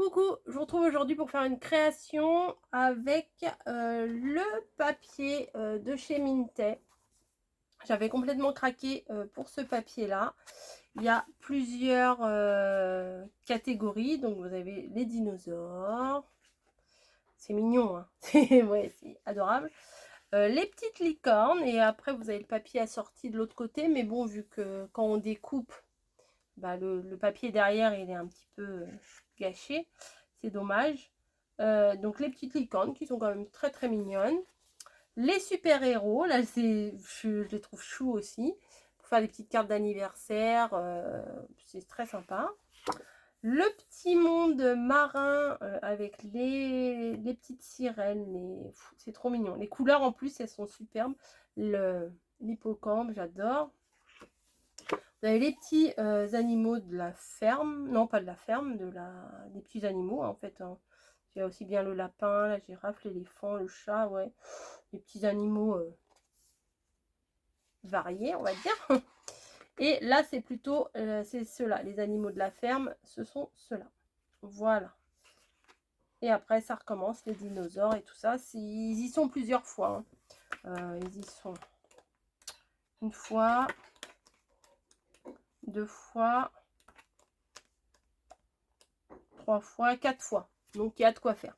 Coucou, je vous retrouve aujourd'hui pour faire une création avec le papier de chez Minté. J'avais complètement craqué pour ce papier-là. Il y a plusieurs catégories. Donc vous avez les dinosaures. C'est mignon, hein. Ouais, c'est adorable. Les petites licornes. Et après vous avez le papier assorti de l'autre côté. Mais bon, vu que quand on découpe, bah, le papier derrière il est un petit peu gâché, c'est dommage. Donc les petites licornes qui sont quand même très très mignonnes. Les super héros, là je les trouve choux aussi pour faire des petites cartes d'anniversaire, c'est très sympa. Le petit monde marin avec les petites sirènes, c'est trop mignon. Les couleurs en plus elles sont superbes. L'hippocampe, j'adore. Vous avez les petits animaux de la ferme, non pas de la ferme, des petits animaux en fait. Hein. Il y a aussi bien le lapin, la girafe, l'éléphant, le chat, ouais. Les petits animaux variés, on va dire. Et là, c'est plutôt, c'est ceux-là, les animaux de la ferme, ce sont ceux-là. Voilà. Et après, ça recommence, les dinosaures et tout ça. Ils y sont plusieurs fois. Hein. Ils y sont une fois, 2 fois, 3 fois, 4 fois. Donc, il y a de quoi faire.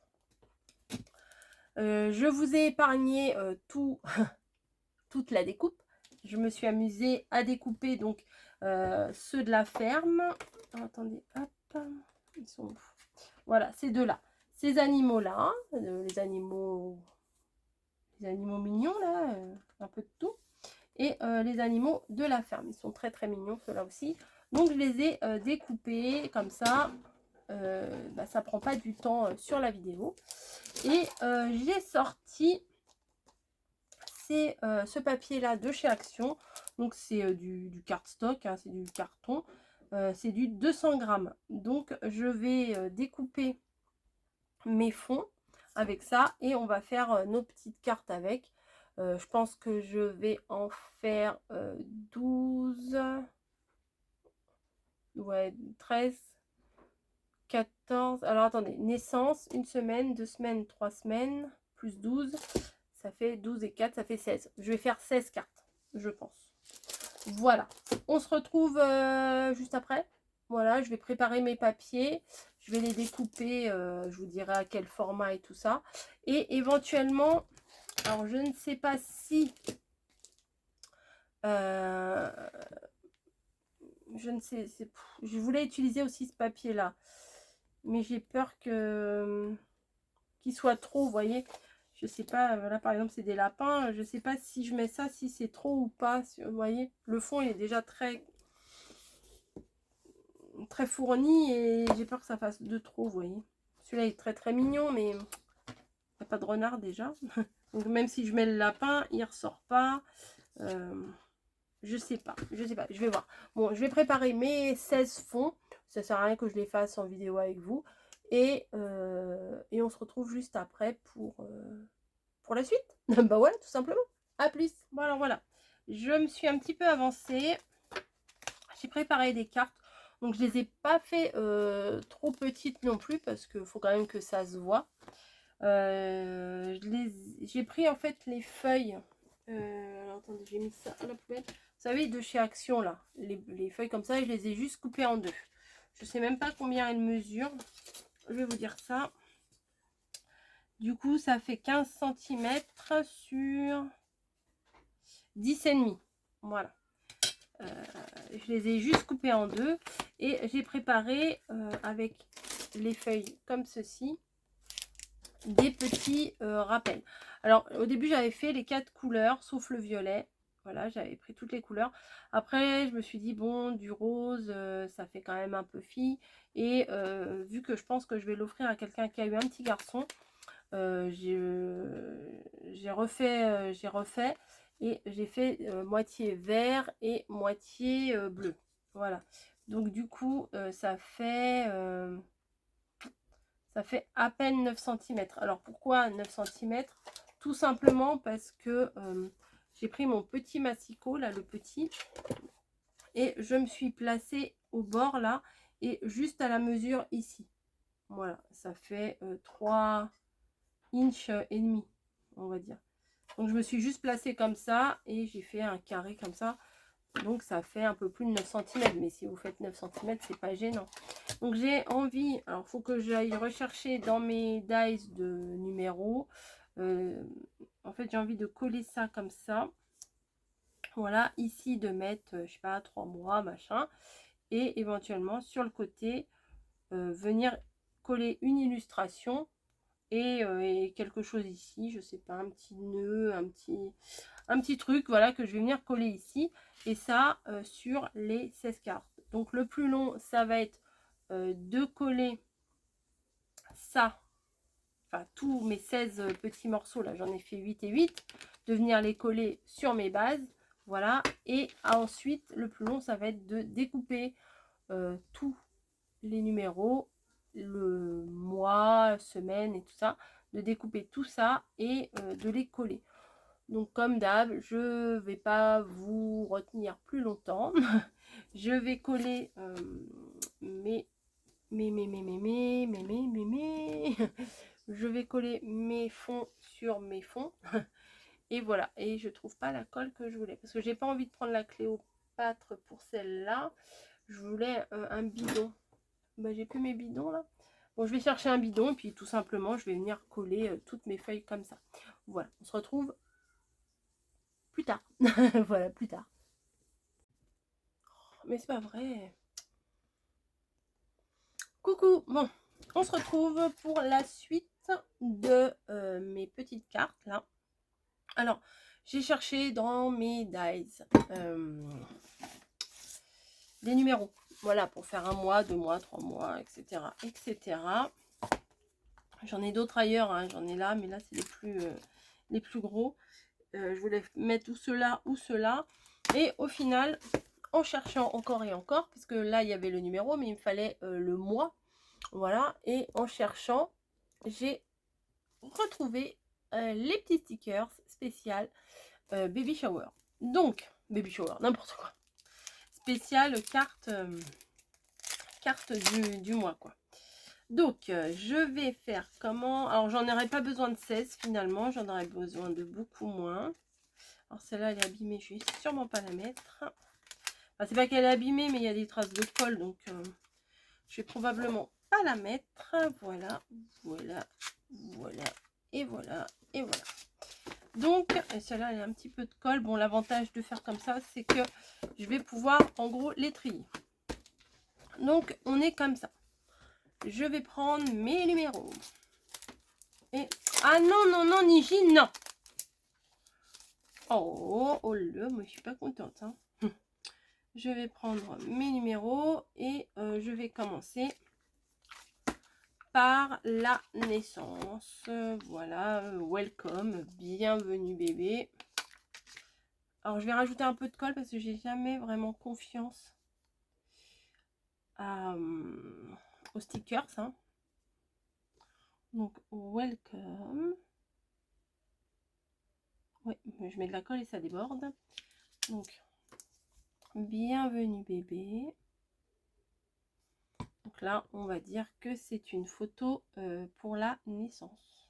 Je vous ai épargné toute la découpe. Je me suis amusée à découper donc ceux de la ferme. Oh, attendez, hop, ils sont où? Voilà, ces deux-là. Ces animaux-là, les animaux mignons, là, un peu de tout. Et les animaux de la ferme. Ils sont très très mignons, ceux-là aussi. Donc je les ai découpés comme ça. Bah, ça prend pas du temps sur la vidéo. Et j'ai sorti ce papier là de chez Action. Donc c'est du cardstock, hein, c'est du carton, c'est du 200 grammes. Donc je vais découper mes fonds avec ça et on va faire nos petites cartes avec. Je pense que je vais en faire 12, ouais, 13, 14. Alors attendez, naissance, 1 semaine, 2 semaines, 3 semaines, plus 12. Ça fait 12 et 4, ça fait 16. Je vais faire 16 cartes, je pense. Voilà. On se retrouve juste après. Voilà, je vais préparer mes papiers. Je vais les découper. Je vous dirai à quel format et tout ça. Et éventuellement, alors je ne sais pas si... je ne sais... Je voulais utiliser aussi ce papier-là. Mais j'ai peur qu'il soit trop, vous voyez. Je sais pas, là par exemple c'est des lapins, je sais pas si je mets ça, si c'est trop ou pas, vous voyez. Le fond il est déjà très fourni et j'ai peur que ça fasse de trop, vous voyez. Celui-là est très très mignon, mais il n'y a pas de renard déjà. Donc même si je mets le lapin, il ressort pas. Je sais pas, je vais voir. Bon, je vais préparer mes 16 fonds. Ça sert à rien que je les fasse en vidéo avec vous. Et on se retrouve juste après pour la suite. Bah voilà, tout simplement. À plus. Voilà, voilà. Je me suis un petit peu avancée. J'ai préparé des cartes. Donc je les ai pas fait trop petites non plus parce qu'il faut quand même que ça se voit. J'ai pris en fait les feuilles. Attendez, j'ai mis ça à la poubelle. Vous savez, de chez Action là, les feuilles comme ça, et je les ai juste coupées en deux. Je sais même pas combien elles mesurent. Je vais vous dire ça. Du coup, ça fait 15 cm sur 10,5. Voilà. Je les ai juste coupées en deux. Et j'ai préparé avec les feuilles comme ceci des petits rappels. Alors au début j'avais fait les 4 couleurs sauf le violet. Voilà, j'avais pris toutes les couleurs. Après je me suis dit bon, du rose ça fait quand même un peu fille. Et vu que je pense que je vais l'offrir à quelqu'un qui a eu un petit garçon, j'ai refait et j'ai fait moitié vert et moitié bleu. Voilà, donc du coup ça fait à peine 9 cm. Alors pourquoi 9 cm? Tout simplement parce que j'ai pris mon petit massicot, là le petit, et je me suis placée au bord là, et juste à la mesure ici. Voilà, ça fait 3 inches et demi, on va dire. Donc je me suis juste placée comme ça et j'ai fait un carré comme ça. Donc ça fait un peu plus de 9 cm. Mais si vous faites 9 cm, c'est pas gênant. Donc j'ai envie, alors il faut que j'aille rechercher dans mes dies de numéros. En fait, j'ai envie de coller ça comme ça. Voilà, ici de mettre, je sais pas, 3 mois, machin. Et éventuellement sur le côté, venir coller une illustration et quelque chose ici, je sais pas, un petit nœud, un petit truc, voilà, que je vais venir coller ici. Et ça, sur les 16 cartes. Donc le plus long, ça va être de coller ça, enfin tous mes 16 petits morceaux, là j'en ai fait 8 et 8, de venir les coller sur mes bases, voilà. Et ensuite, le plus long, ça va être de découper tous les numéros, le mois, semaine et tout ça, de découper tout ça et de les coller. Donc comme d'hab, je vais pas vous retenir plus longtemps. Je vais coller je vais coller mes fonds sur mes fonds. Et voilà, et je trouve pas la colle que je voulais parce que j'ai pas envie de prendre la Cléopâtre pour celle-là. Je voulais un bidon. Bah, j'ai plus mes bidons là. Bon, je vais chercher un bidon et puis tout simplement je vais venir coller toutes mes feuilles comme ça. Voilà, on se retrouve plus tard. Voilà, plus tard. Mais c'est pas vrai. Coucou, bon, on se retrouve pour la suite de mes petites cartes là. Alors, j'ai cherché dans mes dies des numéros, voilà, pour faire 1 mois, 2 mois, 3 mois, etc. etc. J'en ai d'autres ailleurs, hein, j'en ai là, mais là c'est les plus gros. Je voulais mettre ou cela ou cela. Et au final, en cherchant encore et encore, parce que là il y avait le numéro, mais il me fallait le mois. Voilà, et en cherchant, j'ai retrouvé les petits stickers spécial baby shower. Donc, baby shower, n'importe quoi. Spécial carte, carte du mois, quoi. Donc, je vais faire comment? Alors, j'en aurais pas besoin de 16 finalement, j'en aurais besoin de beaucoup moins. Alors, celle-là, elle est abîmée, je vais sûrement pas la mettre. Enfin, c'est pas qu'elle est abîmée, mais il y a des traces de colle, donc je vais probablement pas la mettre. Voilà, voilà, voilà, et voilà, et voilà. Donc, celle-là, elle a un petit peu de colle. Bon, l'avantage de faire comme ça, c'est que je vais pouvoir, en gros, les trier. Donc, on est comme ça. Je vais prendre mes numéros. Et... ah non, non, non, Niji, non. Oh, oh là, moi, je suis pas contente. Hein. Je vais prendre mes numéros et je vais commencer par la naissance. Voilà, welcome, bienvenue bébé. Alors, je vais rajouter un peu de colle parce que j'ai jamais vraiment confiance aux stickers. Hein. Donc, welcome. Oui, je mets de la colle et ça déborde. Donc, bienvenue bébé. Donc là, on va dire que c'est une photo pour la naissance.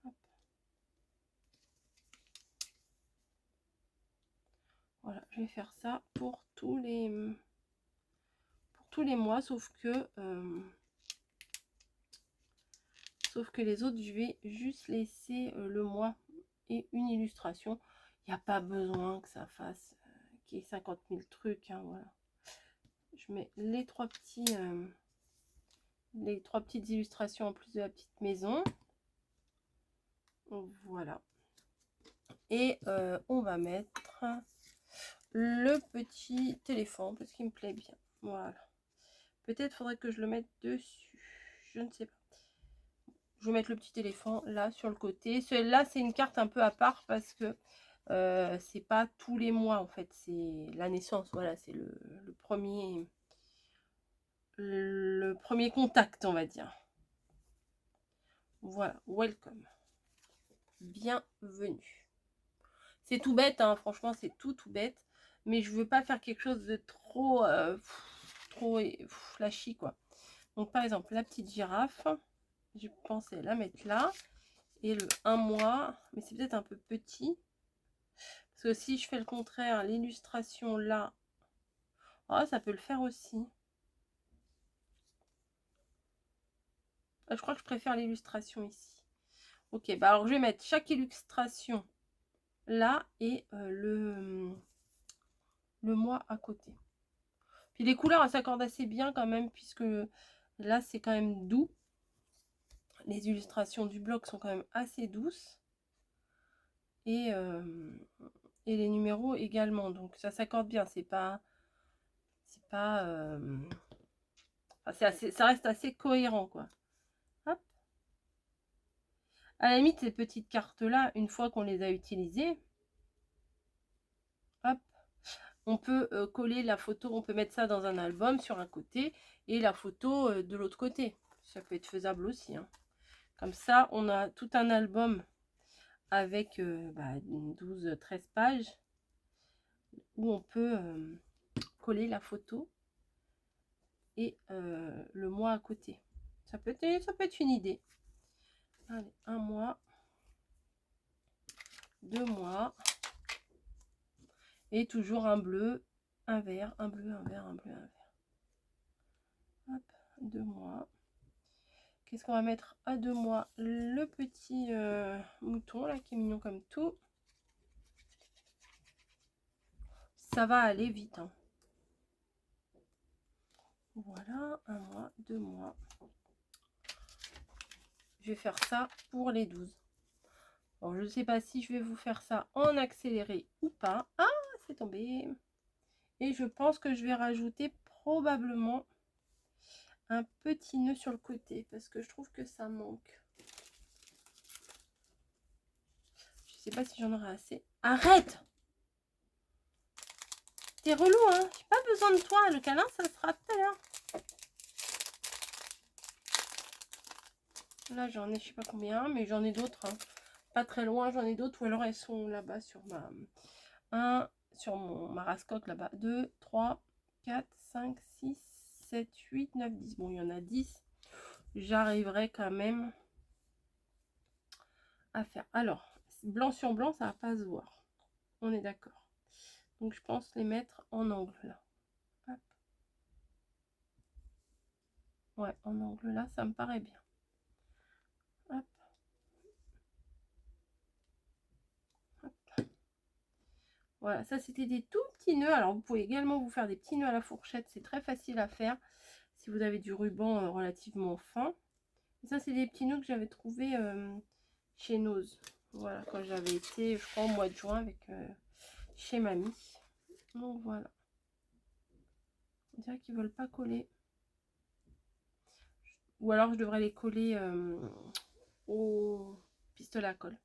Hop. Voilà, je vais faire ça pour tous les mois, sauf que les autres, je vais juste laisser le mois et une illustration. Il n'y a pas besoin que ça fasse qu'il y ait 50 000 trucs. Hein, voilà. Je mets les trois petites illustrations en plus de la petite maison. Voilà. Et on va mettre le petit téléphone parce qu'il me plaît bien. Voilà. Peut-être faudrait que je le mette dessus. Je ne sais pas. Je vais mettre le petit éléphant là sur le côté. Celle-là, c'est une carte un peu à part parce que c'est pas tous les mois en fait. C'est la naissance. Voilà, c'est le premier contact, on va dire. Voilà, welcome. Bienvenue. C'est tout bête, hein, franchement, c'est tout bête. mais je veux pas faire quelque chose de trop, trop flashy, quoi. Donc, par exemple, la petite girafe, je pensais la mettre là. Et le 1 mois, mais c'est peut-être un peu petit. Parce que si je fais le contraire, l'illustration là, oh, ça peut le faire aussi. Je crois que je préfère l'illustration ici. Ok, bah alors je vais mettre chaque illustration là et le mois à côté. Puis les couleurs, elles s'accordent assez bien quand même, puisque là, c'est quand même doux. Les illustrations du bloc sont quand même assez douces. Et les numéros également. Donc ça s'accorde bien. C'est pas... Enfin, ça reste assez cohérent, quoi. Hop. À la limite, ces petites cartes-là, une fois qu'on les a utilisées, hop, on peut coller la photo, on peut mettre ça dans un album sur un côté et la photo de l'autre côté. Ça peut être faisable aussi, hein. Comme ça, on a tout un album avec 12-13 pages où on peut coller la photo et le mois à côté. Ça peut être une idée. Allez, 1 mois, 2 mois, et toujours un bleu, un vert, un bleu, un vert, un bleu, un vert. Hop, 2 mois. Qu'est-ce qu'on va mettre à 2 mois? Le petit mouton là qui est mignon comme tout. Ça va aller vite, hein. Voilà, 1 mois, 2 mois. Je vais faire ça pour les 12. Bon, je ne sais pas si je vais vous faire ça en accéléré ou pas. Ah, c'est tombé. Et je pense que je vais rajouter probablement un petit nœud sur le côté parce que je trouve que ça manque. Je sais pas si j'en aurai assez. Arrête! T'es relou, hein? J'ai pas besoin de toi. Le câlin, ça sera tout à l'heure. Là, j'en ai je sais pas combien, mais j'en ai d'autres, hein. Pas très loin, j'en ai d'autres. Ou alors elles sont là-bas sur ma... sur ma rascoque là-bas. 2, 3, 4, 5, 6, 7, 8, 9, 10. Bon, il y en a 10. J'arriverai quand même à faire. Alors, blanc sur blanc, ça va pas se voir. On est d'accord. Donc, je pense les mettre en angle là. Hop. Ouais, en angle là, ça me paraît bien. Hop. Hop. Voilà, ça c'était des tout petits nœuds. Alors, vous pouvez également vous faire des petits nœuds à la fourchette. C'est très facile à faire si vous avez du ruban relativement fin. Et ça, c'est des petits nœuds que j'avais trouvé chez Nose. Voilà, quand j'avais été, je crois, au mois de juin avec chez Mamie. Donc, voilà. On dirait qu'ils ne veulent pas coller. Ou alors, je devrais les coller au pistolet à colle.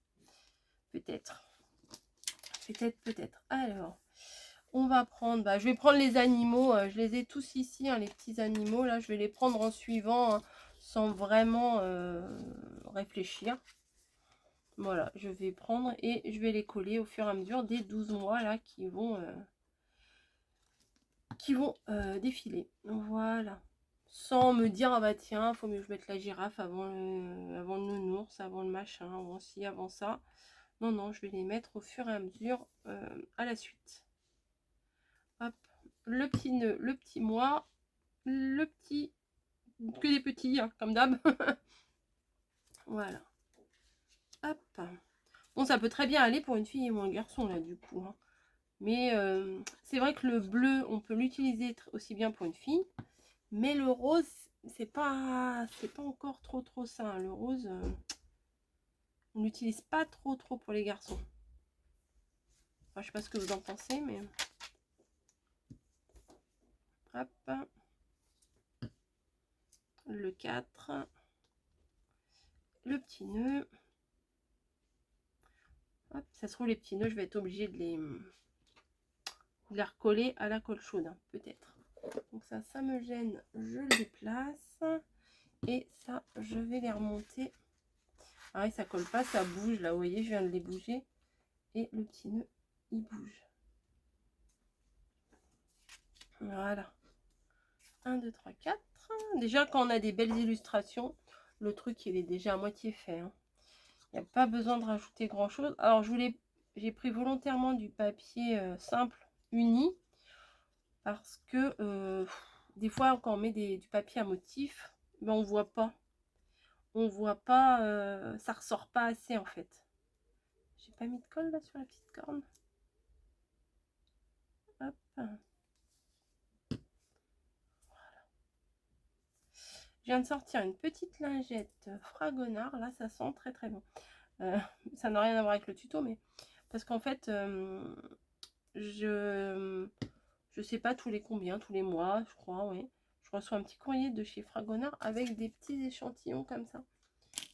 Peut-être. Peut-être. Alors, on va prendre... je vais prendre les animaux. Je les ai tous ici, hein, les petits animaux. Là, je vais les prendre en suivant, hein, sans vraiment réfléchir. Voilà, je vais prendre et je vais les coller au fur et à mesure des 12 mois là qui vont défiler. Voilà. Sans me dire, ah bah tiens, faut mieux que je mette la girafe avant le nounours, avant le machin, avant ci, avant ça. Non, non, je vais les mettre au fur et à mesure à la suite. Hop, le petit nœud, le petit mois, le petit, que des petits, hein, comme d'hab. Voilà. Hop. Bon, ça peut très bien aller pour une fille ou un garçon, là, du coup. Hein. Mais c'est vrai que le bleu, on peut l'utiliser aussi bien pour une fille. Mais le rose, c'est pas encore trop ça. Le rose, on n'utilise pas trop pour les garçons. Enfin, je sais pas ce que vous en pensez, mais... Hop. Le 4. Le petit nœud. Hop, ça se trouve, les petits nœuds, je vais être obligée de les recoller à la colle chaude, hein, peut-être. Donc ça me gêne, je le déplace. Et ça, je vais les remonter. Ah oui, ça colle pas, ça bouge. Là, vous voyez, je viens de les bouger. Et le petit nœud, il bouge. Voilà. 1, 2, 3, 4. Déjà, quand on a des belles illustrations, le truc, il est déjà à moitié fait. Hein. Il n'y a pas besoin de rajouter grand-chose. Alors, j'ai pris volontairement du papier simple, uni, parce que des fois, quand on met du papier à motif, ben, on voit pas. On voit pas, ça ressort pas assez, en fait. J'ai pas mis de colle, là, sur la petite corne. Hop. Je viens de sortir une petite lingette Fragonard. Là, ça sent très très bon. Ça n'a rien à voir avec le tuto, mais parce qu'en fait, je sais pas tous les combien, tous les mois, je crois, oui. Je reçois un petit courrier de chez Fragonard avec des petits échantillons comme ça.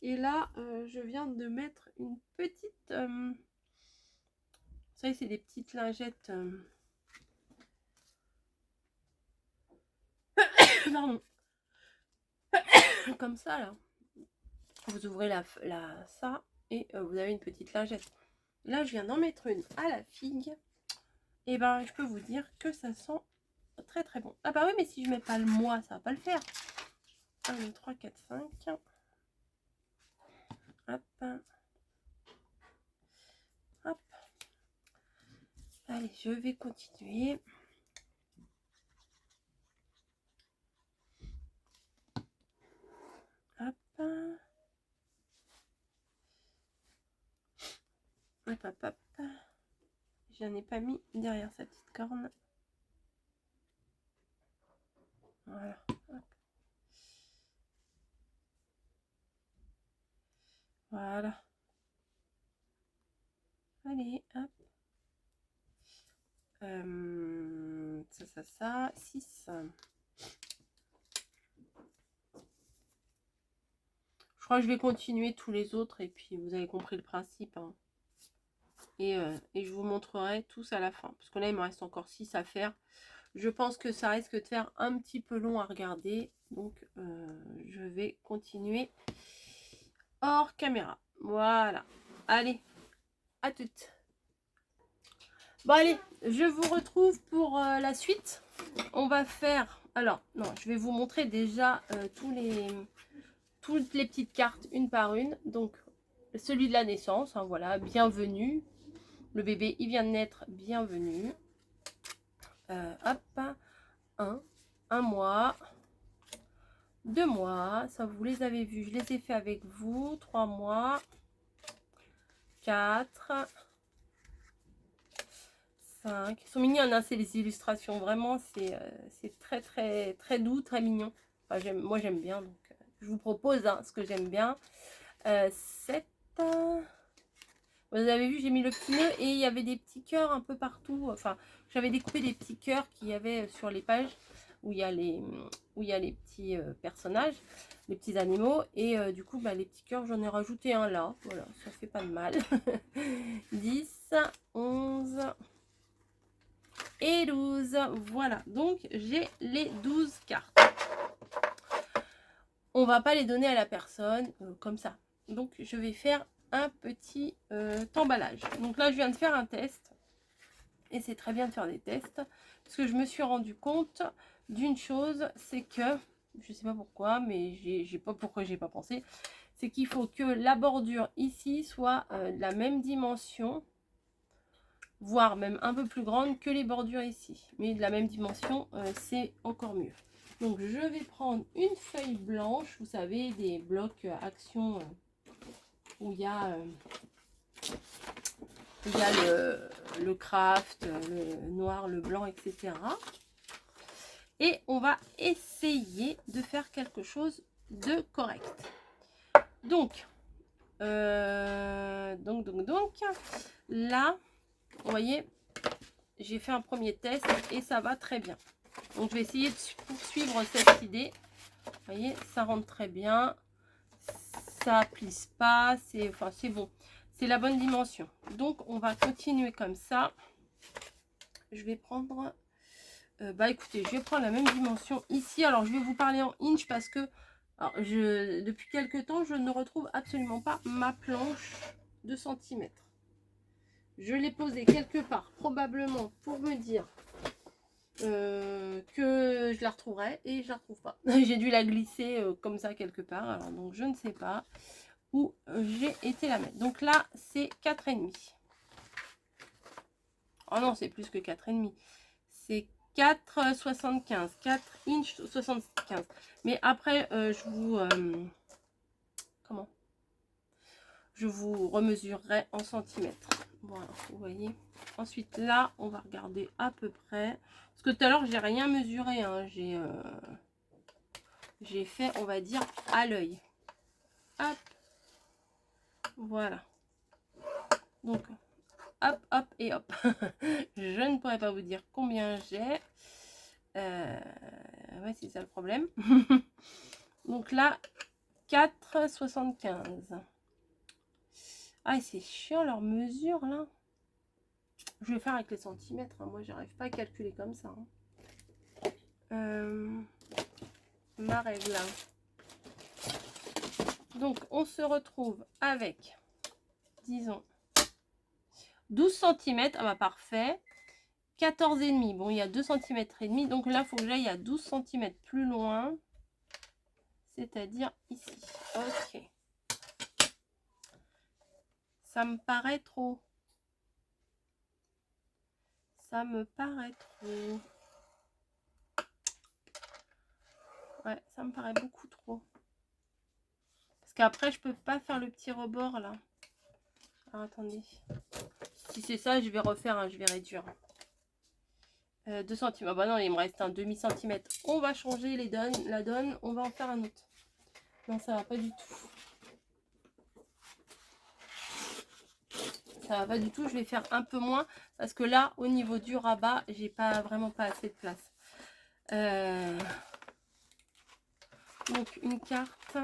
Et là, je viens de mettre une petite... vous savez, c'est des petites lingettes... pardon. Comme ça, là. Vous ouvrez ça et vous avez une petite lingette. Là, je viens d'en mettre une à la figue. Et ben, je peux vous dire que ça sent très très bon. Ah bah oui, mais si je mets pas le mois, ça va pas le faire. 1, 2, 3, 4, 5. Hop. Hop. Allez, je vais continuer. Hop. Hop, hop, hop. J'en ai pas mis derrière sa petite corne. Voilà. Hop. Voilà. Allez, hop. Ça. 6. Je crois que je vais continuer tous les autres et puis vous avez compris le principe. Hein. Et je vous montrerai tous à la fin. Parce que là, il me reste encore 6 à faire. Je pense que ça risque de faire un petit peu long à regarder. Donc, je vais continuer hors caméra. Voilà. Allez, à toutes. Bon, allez, je vous retrouve pour la suite. On va faire... Alors, non, je vais vous montrer déjà toutes les petites cartes une par une. Donc, celui de la naissance, hein, voilà, bienvenue. Le bébé, il vient de naître, bienvenue. Hop, un mois, 2 mois, ça vous les avez vus, je les ai fait avec vous, 3 mois, 4, 5, ils sont mignons, hein, c'est les illustrations, vraiment, c'est très très très doux, très mignon. Enfin, moi j'aime bien, donc je vous propose hein, ce que j'aime bien. 7, vous avez vu, j'ai mis le petit nœud et il y avait des petits cœurs un peu partout, enfin, j'avais découpé des petits cœurs qu'il y avait sur les pages où il y a les petits personnages, les petits animaux. Et du coup, bah, les petits cœurs, j'en ai rajouté un là. Voilà, ça fait pas de mal. 10, 11 et 12. Voilà, donc j'ai les 12 cartes. On va pas les donner à la personne comme ça. Donc, je vais faire un petit emballage. Donc là, je viens de faire un test. Et c'est très bien de faire des tests. Parce que je me suis rendu compte d'une chose, c'est que, je sais pas pourquoi, mais j'ai pas pensé, c'est qu'il faut que la bordure ici soit de la même dimension, voire même un peu plus grande que les bordures ici. Mais de la même dimension, c'est encore mieux. Donc je vais prendre une feuille blanche, vous savez, des blocs action où il y a le craft, le noir, le blanc, etc. Et on va essayer de faire quelque chose de correct. Donc, là, vous voyez, j'ai fait un premier test et ça va très bien. Donc, je vais essayer de poursuivre cette idée. Vous voyez, ça rentre très bien. Ça plisse pas, c'est bon. C'est la bonne dimension. Donc, on va continuer comme ça. Je vais prendre... bah écoutez, je vais prendre la même dimension ici. Alors je vais vous parler en inch parce que alors, depuis quelques temps, je ne retrouve absolument pas ma planche de centimètres. Je l'ai posée quelque part, probablement pour me dire je la retrouverai et je la retrouve pas. J'ai dû la glisser comme ça quelque part. Alors, donc, je ne sais pas où j'ai été la mettre. Donc là, c'est 4,5. Oh non, c'est plus que 4,5. C'est 4,75. 4 inch 75. Mais après, je vous... comment? Je vous remesurerai en centimètres. Voilà, vous voyez. Ensuite, là, on va regarder à peu près. Parce que tout à l'heure, j'ai rien mesuré. Hein. J'ai fait, on va dire, à l'œil. Hop. Voilà. Donc, hop, hop et hop. Je ne pourrais pas vous dire combien j'ai. Ouais, c'est ça le problème. Donc là, 4,75. Ah, c'est chiant leur mesure là. Je vais faire avec les centimètres. Hein. Moi, j'arrive pas à calculer comme ça. Hein. Ma règle. Donc, on se retrouve avec, disons, 12 cm. Ah bah parfait. 14,5. Bon, il y a 2 cm et demi. Donc là, il faut que j'aille à 12 cm plus loin. C'est-à-dire ici. Ok. Ça me paraît trop. Ça me paraît trop. Ouais, ça me paraît beaucoup trop. Parce qu'après, je peux pas faire le petit rebord là. Alors, attendez. Si c'est ça, je vais refaire, hein, je vais réduire. 2 cm. Ah bah non, il me reste un demi-centimètre. On va changer la donne. On va en faire un autre. Non, ça va pas du tout. Ça va pas du tout. Je vais faire un peu moins. Parce que là, au niveau du rabat, j'ai pas vraiment pas assez de place. Donc, une carte.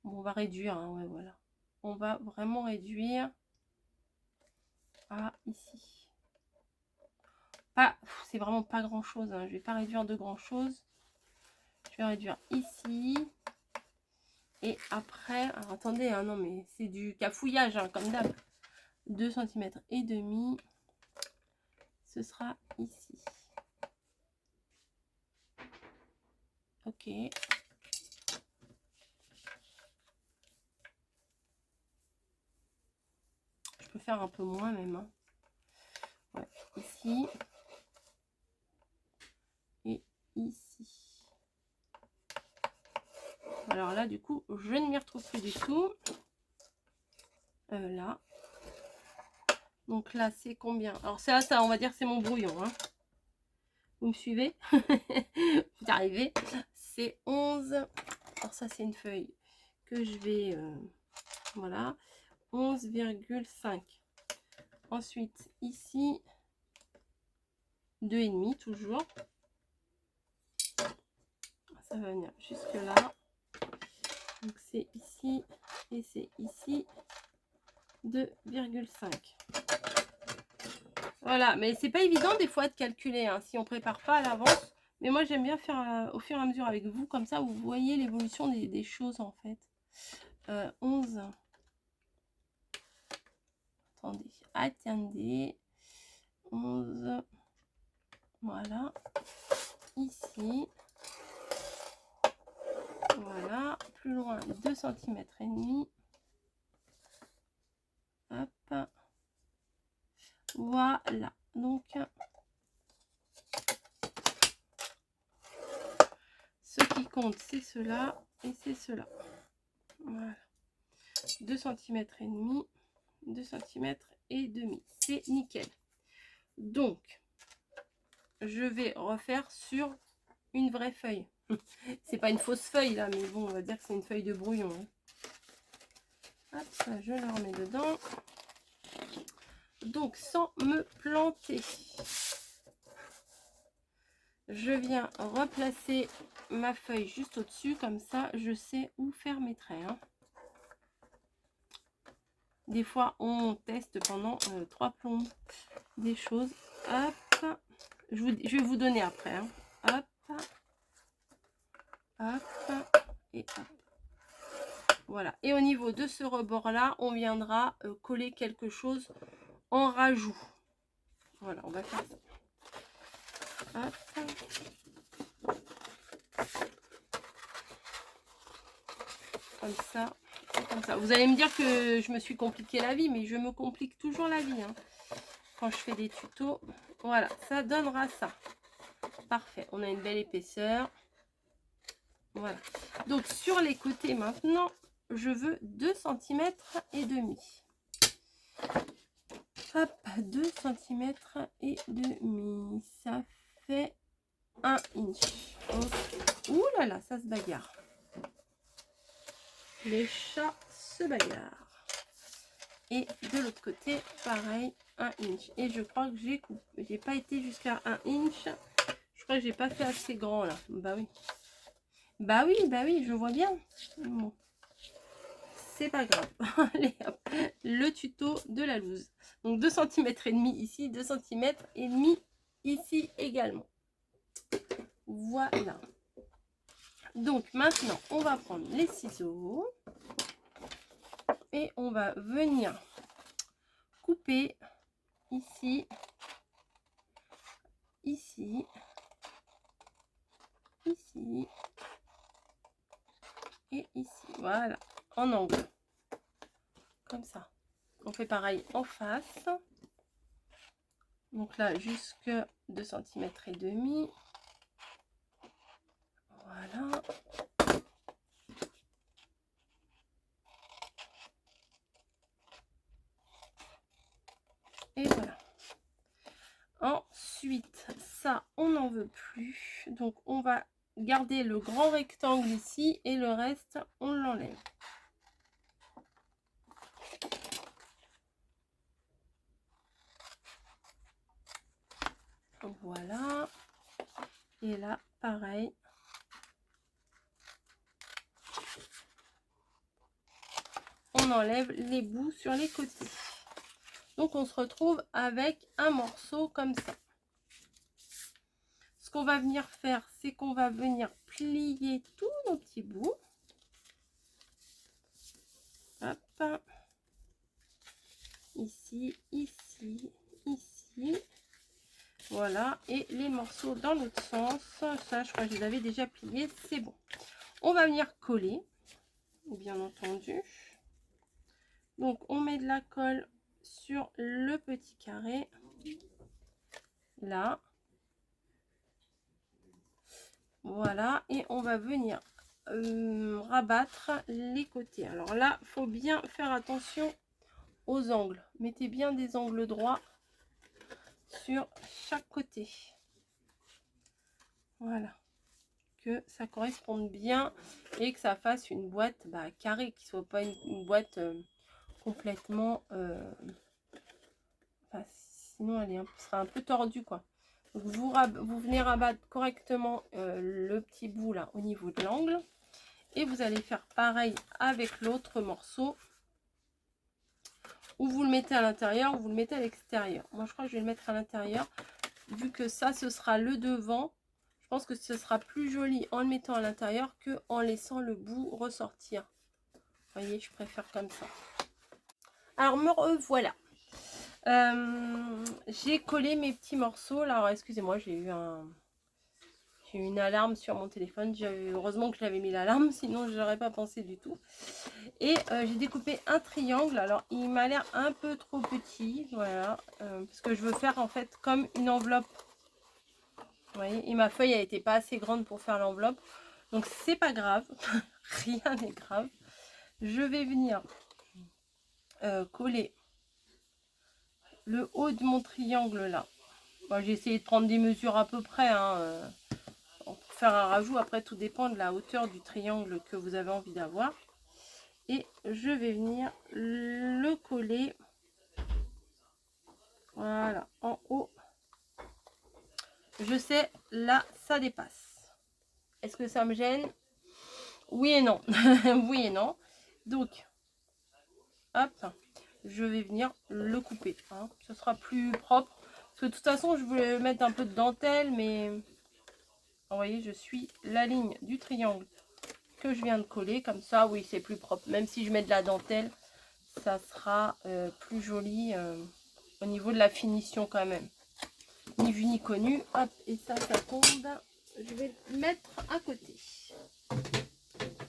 Bon, on va réduire. Hein, ouais, voilà. On va vraiment réduire à ici. C'est vraiment pas grand chose. Hein. Je vais pas réduire de grand chose. Je vais réduire ici. Et après, alors attendez, hein, non mais c'est du cafouillage, hein, comme d'hab. 2 cm et demi. Ce sera ici. Ok. Je peux faire un peu moins même. Hein. Ouais, ici. Et ici. Alors là, du coup, je ne m'y retrouve plus du tout. Là. Donc là, c'est combien? Alors ça, on va dire c'est mon brouillon. Hein. Vous me suivez? Vous arrivez? C'est 11. Alors ça, c'est une feuille que je vais... voilà. 11,5. Ensuite, ici, 2,5 toujours. Ça va venir jusque là. Donc c'est ici et c'est ici 2,5. Voilà, mais c'est pas évident des fois de calculer hein, si on prépare pas à l'avance. Mais moi j'aime bien faire au fur et à mesure avec vous, comme ça vous voyez l'évolution des choses en fait. 11. Attendez. 11. Voilà. Ici. Voilà. Plus loin, 2 cm et demi. Hop. Voilà. Donc, ce qui compte, c'est cela et c'est cela. Voilà. 2 cm et demi. 2 cm et demi. C'est nickel. Donc, je vais refaire sur une vraie feuille. C'est pas une fausse feuille là, mais bon, on va dire que c'est une feuille de brouillon. Hein. Hop, ça, je la remets dedans. Donc, sans me planter, je viens replacer ma feuille juste au-dessus. Comme ça, je sais où faire mes traits. Hein. Des fois, on teste pendant 3 plombes des choses. Hop, je vais vous donner après. Hein. Hop, hop, et hop. Voilà. Et au niveau de ce rebord-là, on viendra coller quelque chose en rajout. Voilà, on va faire ça. Hop. Comme ça, comme ça. Vous allez me dire que je me suis compliqué la vie, mais je me complique toujours la vie, hein, quand je fais des tutos. Voilà, ça donnera ça. Parfait, on a une belle épaisseur. Voilà. Donc sur les côtés maintenant, je veux 2 cm et demi. Hop, 2 cm et demi. Ça fait 1 inch. Ouh là là, ça se bagarre. Les chats se bagarrent. Et de l'autre côté, pareil, 1 inch. Et je crois que j'ai coupé. J'ai pas été jusqu'à 1 inch. Je crois que j'ai pas fait assez grand là. Bah oui. Bah oui, je vois bien. Bon. C'est pas grave. Allez hop. Le tuto de la loose. Donc 2 cm et demi ici, 2 cm et demi ici également. Voilà. Donc maintenant, on va prendre les ciseaux. Et on va venir couper ici, ici, ici et ici. Voilà, en angle. Comme ça. On fait pareil en face. Donc là, jusque 2 cm et demi. Voilà. Et voilà. Ensuite, ça, on n'en veut plus. Donc, on va garder le grand rectangle ici et le reste, on l'enlève. Voilà. Et là, pareil. On enlève les bouts sur les côtés. Donc, on se retrouve avec un morceau comme ça. Ce qu'on va venir faire, c'est qu'on va venir plier tous nos petits bouts. Hop. Ici, ici, ici. Voilà. Et les morceaux dans l'autre sens. Ça, je crois que je les avais déjà pliés. C'est bon. On va venir coller, bien entendu. Donc, on met de la colle sur le petit carré. Là. Voilà. Et on va venir rabattre les côtés. Alors là, il faut bien faire attention aux angles. Mettez bien des angles droits sur chaque côté. Voilà. Que ça corresponde bien et que ça fasse une boîte carrée, qui soit pas une boîte complètement... enfin, sinon, elle sera un peu tordue, quoi. Donc, vous venez rabattre correctement le petit bout là au niveau de l'angle. Et vous allez faire pareil avec l'autre morceau. Ou vous le mettez à l'intérieur ou vous le mettez à l'extérieur. Moi, je crois que je vais le mettre à l'intérieur. Vu que ça, ce sera le devant. Je pense que ce sera plus joli en le mettant à l'intérieur que en laissant le bout ressortir. Vous voyez, je préfère comme ça. Alors, me revoilà. J'ai collé mes petits morceaux. Là, alors, excusez-moi, j'ai eu une alarme sur mon téléphone. Heureusement que j'avais mis l'alarme, sinon je n'aurais pas pensé du tout. Et j'ai découpé un triangle. Alors, il m'a l'air un peu trop petit. Voilà. Parce que je veux faire en fait comme une enveloppe. Vous voyez, et ma feuille a été pas assez grande pour faire l'enveloppe. Donc, c'est pas grave. Rien n'est grave. Je vais venir coller le haut de mon triangle là. Bon, j'ai essayé de prendre des mesures à peu près. Pour faire un rajout, après, tout dépend de la hauteur du triangle que vous avez envie d'avoir. Et je vais venir le coller. Voilà, en haut. Je sais, là, ça dépasse. Est-ce que ça me gêne? Oui et non. Oui et non. Donc, hop, je vais venir le couper. Hein. Ce sera plus propre. Parce que de toute façon, je voulais mettre un peu de dentelle, mais... Vous voyez, je suis la ligne du triangle que je viens de coller. Comme ça, oui, c'est plus propre. Même si je mets de la dentelle, ça sera plus joli au niveau de la finition quand même. Ni vu ni connu. Hop, et ça tombe. Je vais le mettre à côté.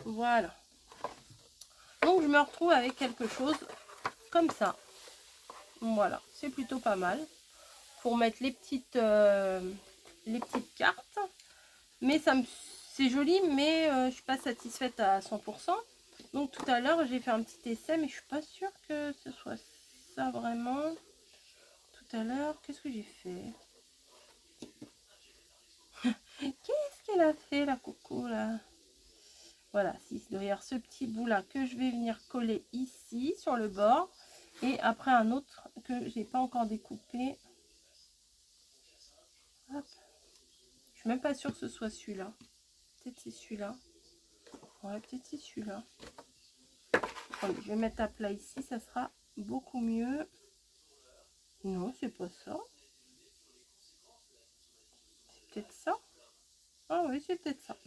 Voilà. Donc je me retrouve avec quelque chose comme ça. Voilà, c'est plutôt pas mal. Pour mettre les petites cartes. Mais c'est joli, mais je suis pas satisfaite à 100%. Donc tout à l'heure, j'ai fait un petit essai, mais je suis pas sûre que ce soit ça vraiment. Tout à l'heure, qu'est-ce que j'ai fait? Qu'est-ce qu'elle a fait, la coco, là? Voilà, c'est derrière ce petit bout-là que je vais venir coller ici, sur le bord. Et après, un autre que j'ai pas encore découpé. Hop. Je suis même pas sûre que ce soit celui-là. Peut-être c'est celui-là. Ouais, peut-être c'est celui-là. Attendez, je vais mettre à plat ici, ça sera beaucoup mieux. Non, c'est pas ça. C'est peut-être ça. Ah oui, c'est peut-être ça.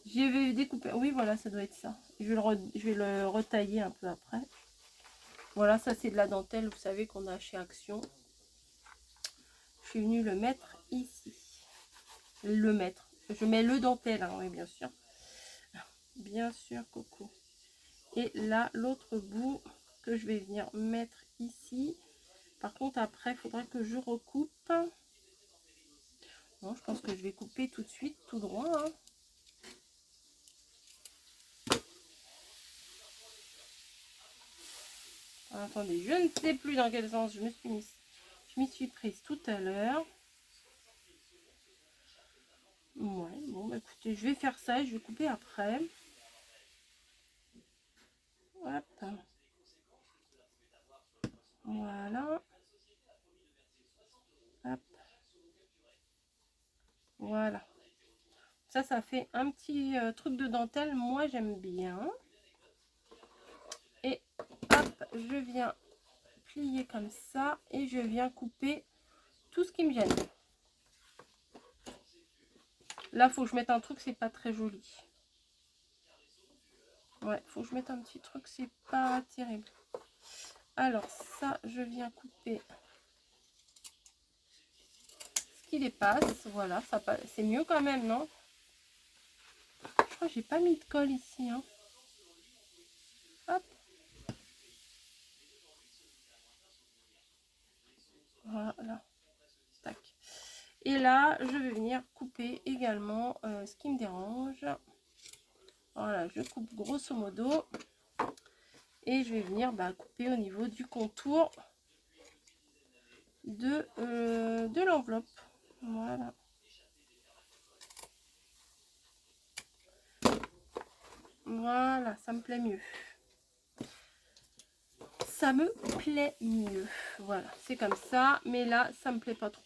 Je vais découper. Oui, voilà, ça doit être ça. Je vais le retailler un peu après. Voilà, ça c'est de la dentelle, vous savez, qu'on a chez Action. Je suis venue le mettre ici. Le mettre. Je mets le dentelle, hein, oui, bien sûr. Bien sûr, coco. Et là, l'autre bout que je vais venir mettre ici. Par contre, après, il faudra que je recoupe. Non, je pense que je vais couper tout de suite, tout droit. Hein. Attendez, je ne sais plus dans quel sens je m'y suis prise tout à l'heure. Ouais, bon, bah écoutez, je vais faire ça et je vais couper après. Hop. Voilà. Hop. Voilà. Ça fait un petit truc de dentelle. Moi, j'aime bien. Et hop, je viens plier comme ça et je viens couper tout ce qui me gêne. Là, faut que je mette un truc, c'est pas très joli. Ouais, faut que je mette un petit truc, c'est pas terrible. Alors, ça, je viens couper ce qui dépasse. Voilà, ça c'est mieux quand même, non? Je crois que j'ai pas mis de colle ici. Hein. Hop. Voilà. Tac. Et là, je vais venir couper également ce qui me dérange. Voilà, je coupe grosso modo. Et je vais venir couper au niveau du contour de l'enveloppe. Voilà. Voilà, ça me plaît mieux. Ça me plaît mieux. Voilà, c'est comme ça. Mais là, ça me plaît pas trop.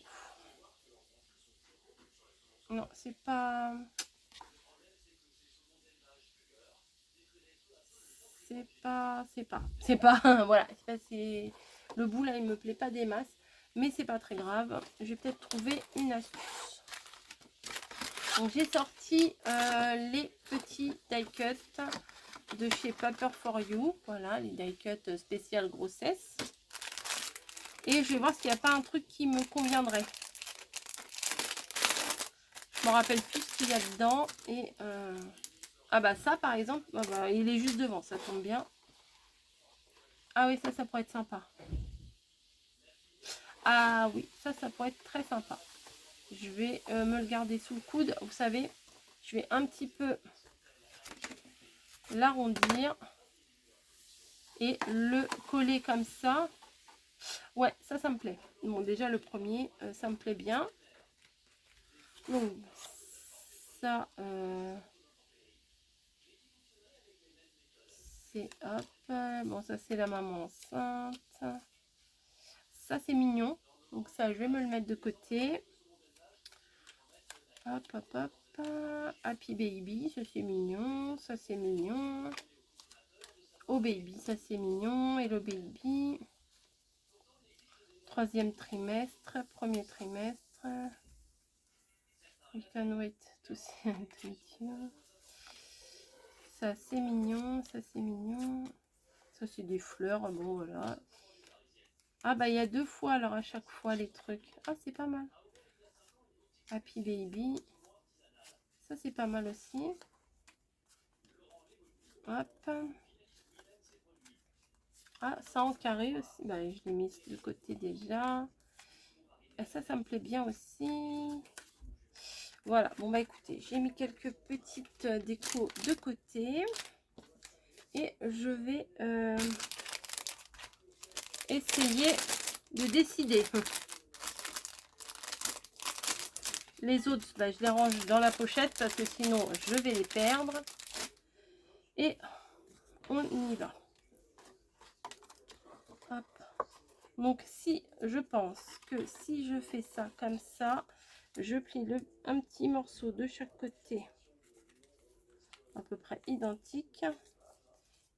Non, c'est pas... voilà, c'est le bout là, il me plaît pas des masses. Mais c'est pas très grave. Je vais peut-être trouver une astuce. Donc j'ai sorti les petits die cuts de chez Paper for You. Voilà, les die cuts spécial grossesse. Et je vais voir s'il n'y a pas un truc qui me conviendrait. Je me rappelle plus ce qu'il y a dedans. Et ah bah ça par exemple, il est juste devant, ça tombe bien. Ah oui, ça pourrait être sympa. Ah oui, ça pourrait être très sympa. Je vais me le garder sous le coude. Vous savez, je vais un petit peu l'arrondir et le coller comme ça. Ouais, ça me plaît. Bon, déjà le premier, ça me plaît bien. Donc, ça, c'est hop. Bon, ça c'est la maman enceinte. Ça c'est mignon. Donc ça, je vais me le mettre de côté. Hop, hop, hop. Happy Baby, ça c'est mignon. Ça c'est mignon. Oh Baby, ça c'est mignon. Hello Baby. Troisième trimestre. Premier trimestre. We can wait to see ça c'est mignon. Ça c'est mignon. Ça c'est des fleurs. Bon voilà. Ah bah il y a 2 fois alors à chaque fois les trucs. Ah c'est pas mal. Happy Baby. Ça c'est pas mal aussi. Hop. Ah ça en carré aussi. Bah je l'ai mis de côté déjà. Et ça me plaît bien aussi. Voilà, bon bah écoutez, j'ai mis quelques petites décos de côté. Et je vais essayer de décider. Les autres, bah, je les range dans la pochette parce que sinon je vais les perdre. Et on y va. Hop. Donc si je pense que si je fais ça comme ça, je plie un petit morceau de chaque côté à peu près identique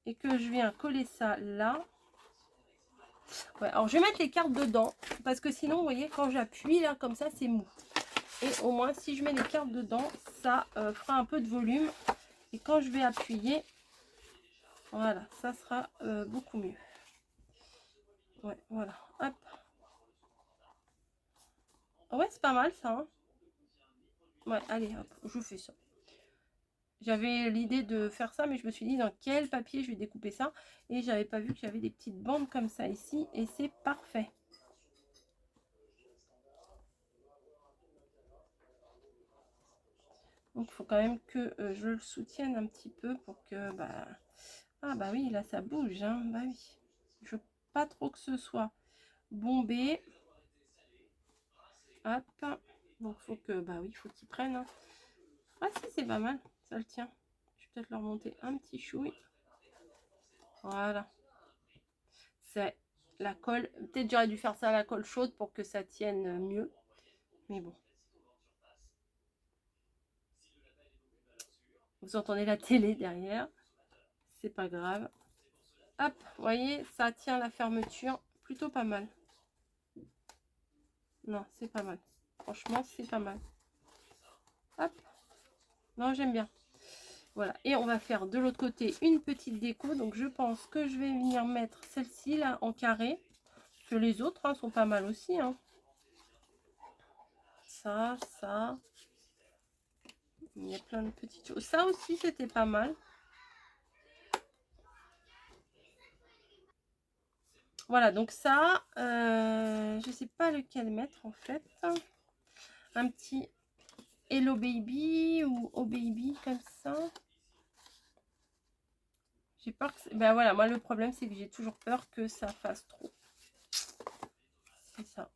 et que je viens coller ça là. Ouais, alors je vais mettre les cartes dedans parce que sinon vous voyez quand j'appuie là comme ça c'est mou. Et au moins si je mets les cartes dedans ça fera un peu de volume et quand je vais appuyer voilà ça sera beaucoup mieux. Ouais voilà hop. Ouais c'est pas mal ça hein. Ouais allez hop je fais ça. J'avais l'idée de faire ça mais je me suis dit dans quel papier je vais découper ça et j'avais pas vu qu'il y avait des petites bandes comme ça ici et c'est parfait. Donc il faut quand même que je le soutienne un petit peu pour que bah ah bah oui là ça bouge hein. Bah oui je veux pas trop que ce soit bombé. Hop donc faut que bah oui faut qu'il prenne hein. Ah si c'est pas mal ça le tient. Je vais peut-être leur monter un petit chouille. Voilà c'est la colle, peut-être j'aurais dû faire ça à la colle chaude pour que ça tienne mieux mais bon. Vous entendez la télé derrière, c'est pas grave. Hop, vous voyez, ça tient la fermeture, plutôt pas mal. Non, c'est pas mal. Franchement, c'est pas mal. Hop, non, j'aime bien. Voilà, et on va faire de l'autre côté une petite déco. Donc, je pense que je vais venir mettre celle-ci là en carré. Que les autres hein, sont pas mal aussi. Hein. Ça. Il y a plein de petites choses. Ça aussi, c'était pas mal. Voilà, donc ça, je sais pas lequel mettre en fait. Un petit Hello Baby ou Oh Baby comme ça. J'ai peur que... Ben voilà, moi le problème c'est que j'ai toujours peur que ça fasse trop. C'est ça.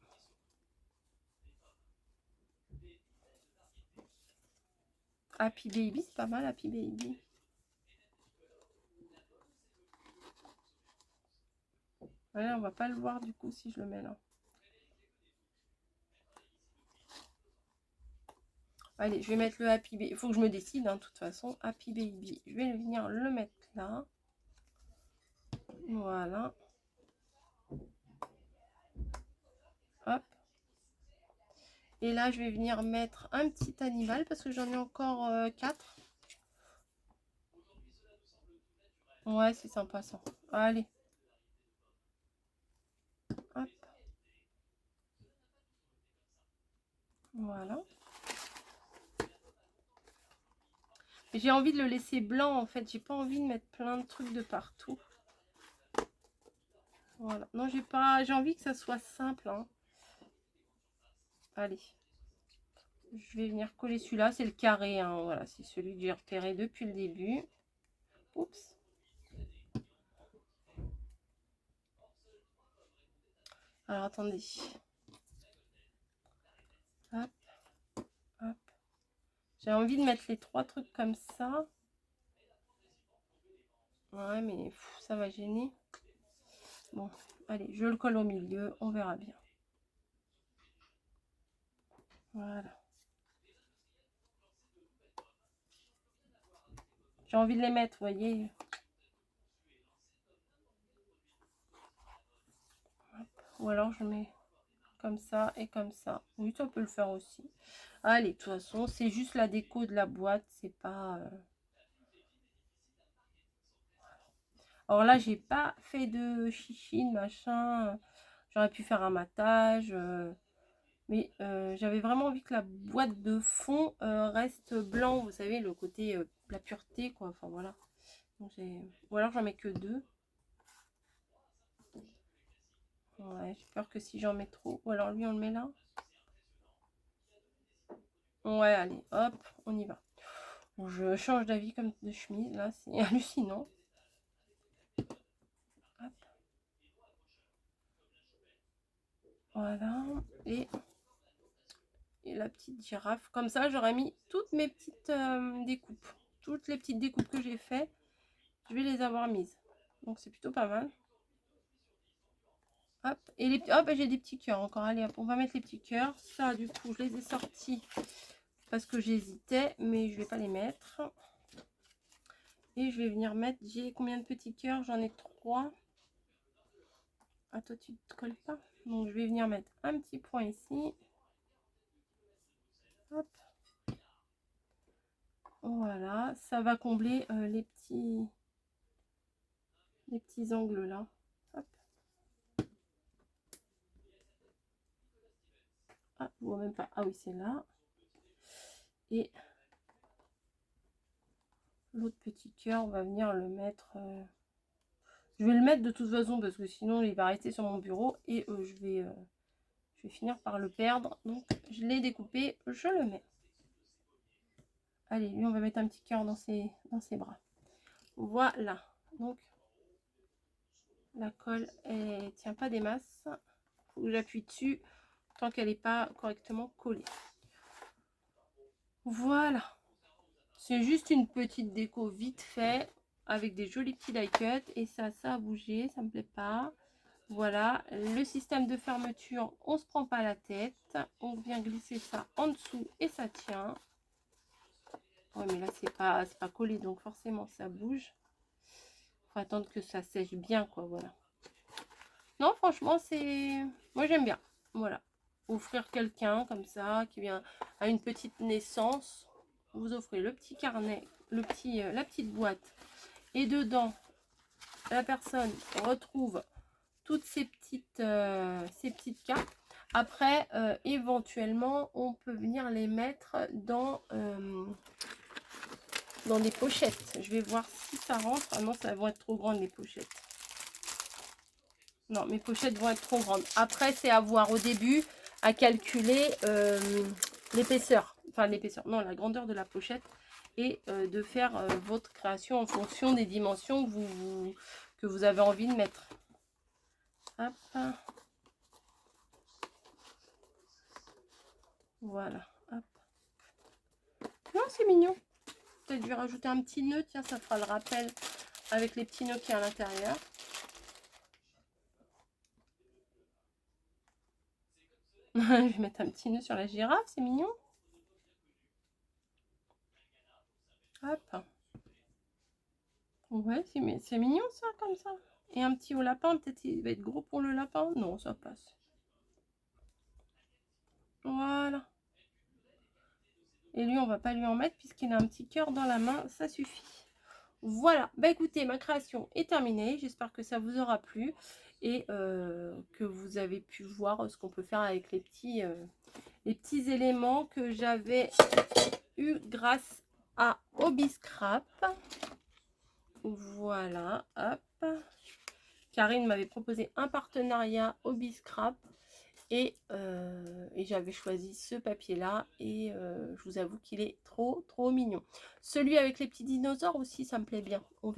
Happy Baby, c'est pas mal Happy Baby. Voilà, on va pas le voir du coup si je le mets là. Allez, je vais mettre le Happy Baby. Il faut que je me décide, hein, de toute façon. Happy Baby. Je vais venir le mettre là. Voilà. Hop. Et là, je vais venir mettre un petit animal parce que j'en ai encore 4. Ouais, c'est sympa ça. Allez. Hop. Voilà. J'ai envie de le laisser blanc en fait. J'ai pas envie de mettre plein de trucs de partout. Voilà. Non, j'ai envie que ça soit simple. Hein. Allez. Je vais venir coller celui-là. C'est le carré. Hein. Voilà, c'est celui que j'ai repéré depuis le début. Oups. Alors, attendez. Hop. Hop. J'ai envie de mettre les 3 trucs comme ça. Ouais, mais ça va gêner. Bon, allez, je le colle au milieu. On verra bien. Voilà. J'ai envie de les mettre, vous voyez. Hop. Ou alors je mets comme ça et comme ça. Oui, ça peut le faire aussi. Allez, de toute façon, c'est juste la déco de la boîte. C'est pas... Alors là, j'ai pas fait de chichi, de machin. J'aurais pu faire un matage. Mais j'avais vraiment envie que la boîte de fond reste blanc. Vous savez, le côté la pureté, quoi. Enfin, voilà. Donc, ou alors, j'en mets que 2. Ouais, j'ai peur que si j'en mets trop... Ou alors, lui, on le met là. Ouais, allez, hop, on y va. Bon, je change d'avis comme de chemise. Là, c'est hallucinant. Hop. Voilà. Et la petite girafe. Comme ça, j'aurais mis toutes mes petites découpes. Toutes les petites découpes que j'ai fait, je vais les avoir mises. Donc, c'est plutôt pas mal. Hop, et les hop, j'ai des petits cœurs encore. Allez, hop, on va mettre les petits cœurs. Ça, du coup, je les ai sortis parce que j'hésitais, mais je vais pas les mettre. Et je vais venir mettre, j'ai combien de petits cœurs? J'en ai 3. Ah, toi, tu te colles pas. Donc, je vais venir mettre un petit point ici. Hop. Voilà, ça va combler les petits angles là. Hop. Ah, je vois même pas. Ah oui, c'est là. Et l'autre petit cœur, on va venir le mettre. Je vais le mettre de toute façon parce que sinon il va rester sur mon bureau et je vais finir par le perdre. Donc je l'ai découpé, je le mets. Allez, lui on va mettre un petit cœur dans ses bras. Voilà. Donc la colle, elle tient pas des masses. Faut que j'appuie dessus tant qu'elle n'est pas correctement collée. Voilà. C'est juste une petite déco vite fait avec des jolis petits die cut et ça a bougé, ça me plaît pas. Voilà, le système de fermeture, on se prend pas la tête. On vient glisser ça en dessous et ça tient. Ouais, mais là, c'est pas collé, donc forcément, ça bouge. Faut attendre que ça sèche bien, quoi, voilà. Non, franchement, c'est... Moi, j'aime bien. Voilà. Offrir quelqu'un comme ça, qui vient à une petite naissance. Vous offrez le petit carnet, la petite boîte. Et dedans, la personne retrouve toutes ces petites cartes. Après, éventuellement, on peut venir les mettre dans des pochettes. Je vais voir si ça rentre. Ah non, ça va être trop grande les pochettes. Non, mes pochettes vont être trop grandes. Après, c'est à voir au début, à calculer l'épaisseur. Enfin, l'épaisseur, non, la grandeur de la pochette. Et de faire votre création en fonction des dimensions que vous avez envie de mettre. Hop. Voilà. Hop. Non, c'est mignon. Peut-être je vais rajouter un petit nœud. Tiens, ça fera le rappel avec les petits nœuds qui y a à l'intérieur. Je vais mettre un petit nœud sur la girafe. C'est mignon. Hop. Ouais, c'est mignon ça, comme ça. Et un petit au lapin. Peut-être il va être gros pour le lapin. Non, ça passe. Voilà. Et lui, on va pas lui en mettre puisqu'il a un petit cœur dans la main. Ça suffit. Voilà, bah écoutez, ma création est terminée. J'espère que ça vous aura plu et que vous avez pu voir ce qu'on peut faire avec les petits éléments que j'avais eu grâce à Hobby Scrap. Voilà, hop. Karine m'avait proposé un partenariat Hobby Scrap. Et j'avais choisi ce papier là et je vous avoue qu'il est trop mignon. Celui avec les petits dinosaures aussi, ça me plaît bien. On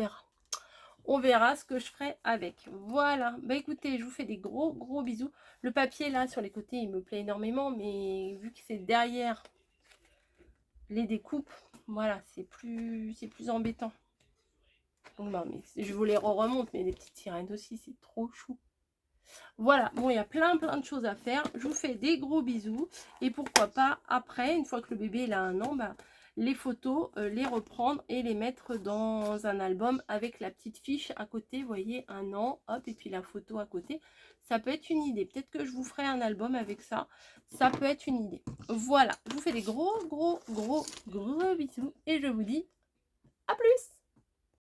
verra ce que je ferai avec. Voilà, bah écoutez, je vous fais des gros bisous. Le papier là sur les côtés il me plaît énormément, mais vu que c'est derrière les découpes, voilà, c'est plus embêtant. Donc non, mais je vous les remonte, mais les petites sirènes aussi, c'est trop chou. Voilà, bon, il y a plein de choses à faire. Je vous fais des gros bisous. Et pourquoi pas, après, une fois que le bébé il a 1 an, bah, les photos, les reprendre et les mettre dans un album avec la petite fiche à côté. Vous voyez, 1 an, hop, et puis la photo à côté. Ça peut être une idée. Peut-être que je vous ferai un album avec ça. Ça peut être une idée. Voilà, je vous fais des gros bisous. Et je vous dis à plus!